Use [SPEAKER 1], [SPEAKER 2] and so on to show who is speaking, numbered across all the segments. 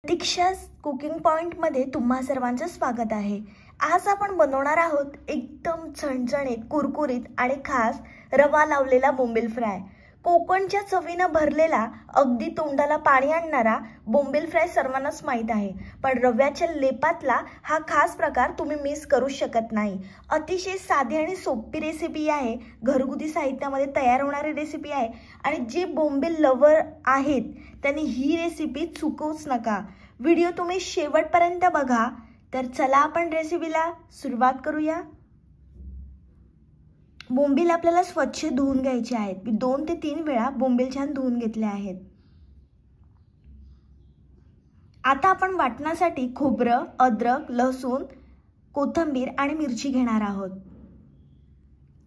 [SPEAKER 1] प्रतीक्षा's cooking पॉइंटमध्ये तुम्हा सर्वांचं स्वागत आहे। आज आपण बनवणार आहोत एकदम झणझणीत, कुरकुरीत आणि खास रवा लावलेला बोंबील फ्राय। कोकणच्या चवीने भरलेला, अगदी तोंडाला पाणी आणणारा बोंबील फ्राय सर्वांनाच माहित आहे, पण रव्याच्या लेपातला हा खास प्रकार तुम्ही मिस करू शकत नाही। अतिशय साधी आणि सोपी रेसिपी आहे, घरगुती साहित्यामध्ये तयार होणारी रेसिपी आहे आणि जे बोंबील लवर आहेत त्यांनी ही रेसिपी चुकवूच नका। व्हिडिओ तुम्ही शेवटपर्यंत बघा। तर चला आपण रेसिपीला सुरुवात करूया। बोंबील आपल्याला स्वच्छ धुवून घ्यायचे आहेत। मी 2 ते 3 वेळा बोंबील छान धुवून घेतले आहेत। आता आपण वाटण्यासाठी खोबरं, अद्रक, लसूण, कोथिंबीर आणि मिरची घेणार आहोत।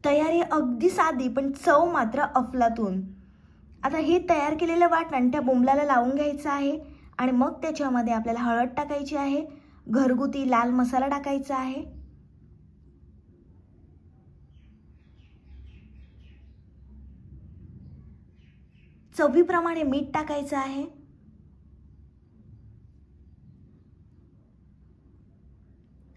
[SPEAKER 1] तयारी अगदी साधी पण चव मात्र अफलातून। आता हे तयार केलेले वाटण त्या बोंबलाला लावून घ्यायचं आहे आणि मग त्याच्यामध्ये आपल्याला हळद टाकायची आहे, घरगुती लाल मसाला टाकायचा आहे, चवीप्रमाणे मीठ टाकायचं आहे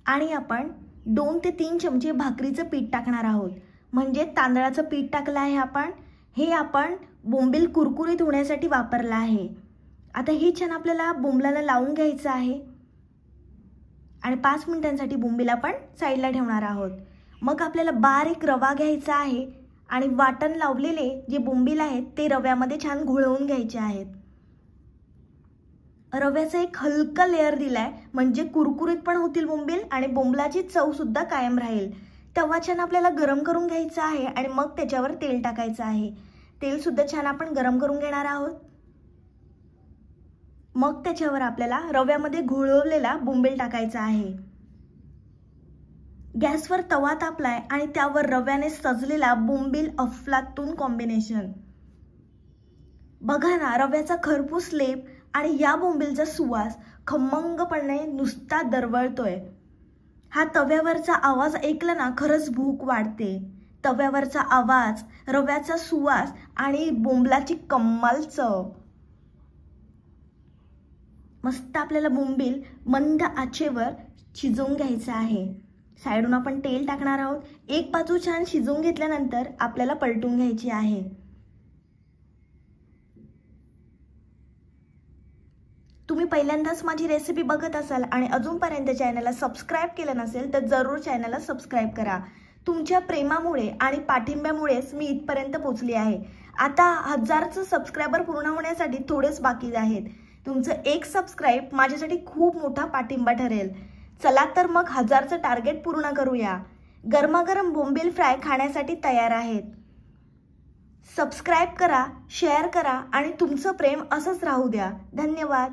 [SPEAKER 1] आणि आपण 2 ते 3 चमचे भाकरीचं पीठ टाकणार आहोत। म्हणजे तांदळाचं पीठ टाकलं आहे आपण। हे आपण बोंबील कुरकुरीत होण्यासाठी वापरला आहे। आता हे छान आपल्याला बोंबलाला लावून घ्यायचं आहे आणि 5 मिनिटांसाठी बोंबील आपण साईडला ठेवणार आहोत। मग आपल्याला बारीक रवा घ्यायचा आहे आणि वाटण लावलेले जे बोंबील आहेत ते रव्यामध्ये छान घोळवून घ्यायचे आहेत। रव्याचा एक हलका लेयर दिलाय म्हणजे कुरकुरीत पण होतील बोंबील आणि बोंबलाची चव सुद्धा कायम राहील। तवा छान आपल्याला गरम करून घ्यायचा आहे आणि मग त्याच्यावर तेल टाकायचं आहे। तेल सुद्धा छान आपण गरम करून घेणार आहोत। मग त्याच्यावर आपल्याला रव्यामध्ये घोळवलेला बोंबील टाकायचा आहे। गॅसवर तवा तापलाय आणि त्यावर रव्याने सजलेला बोंबील अफलातून कॉम्बिनेशन। बघा ना, रव्याचा खरपूस लेप आणि या बोंबीलचा सुवास खमंगपणे नुसता दरवळतोय। हा तव्यावरचा आवाज ऐकला ना खरंच भूक वाढते। तव्यावरचा आवाज, रव्याचा सुवास आणि बोंबलाची कमाल चव। मस्त आपल्याला बोंबील मंद आचेवर शिजवून घ्यायचं आहे। साइडून आपण तेल टाकणार आहोत। एक बाजू छान शिजवून घेतल्यानंतर आपल्याला पलटून घ्यायची आहे। तुम्ही पहिल्यांदाच माझी रेसिपी बघत असाल आणि अजूनपर्यंत चॅनलला सबस्क्राइब केलं नसेल तर जरूर चॅनलला सबस्क्राइब करा। तुमच्या प्रेमामुळे आणि पाठिंब्यामुळेच मी इथपर्यंत पोहोचली आहे। आता 1000चं सबस्क्रायबर पूर्ण होण्यासाठी थोडेच बाकी आहेत। तुमचं एक सबस्क्राइब माझ्यासाठी खूप मोठा पाठिंबा ठरेल। चला तर मग 1000चं टार्गेट पूर्ण करूया। गरमागरम बोंबील फ्राय खाण्यासाठी तयार आहेत। सबस्क्राइब करा, शेअर करा आणि तुमचं प्रेम असंच राहू द्या। धन्यवाद।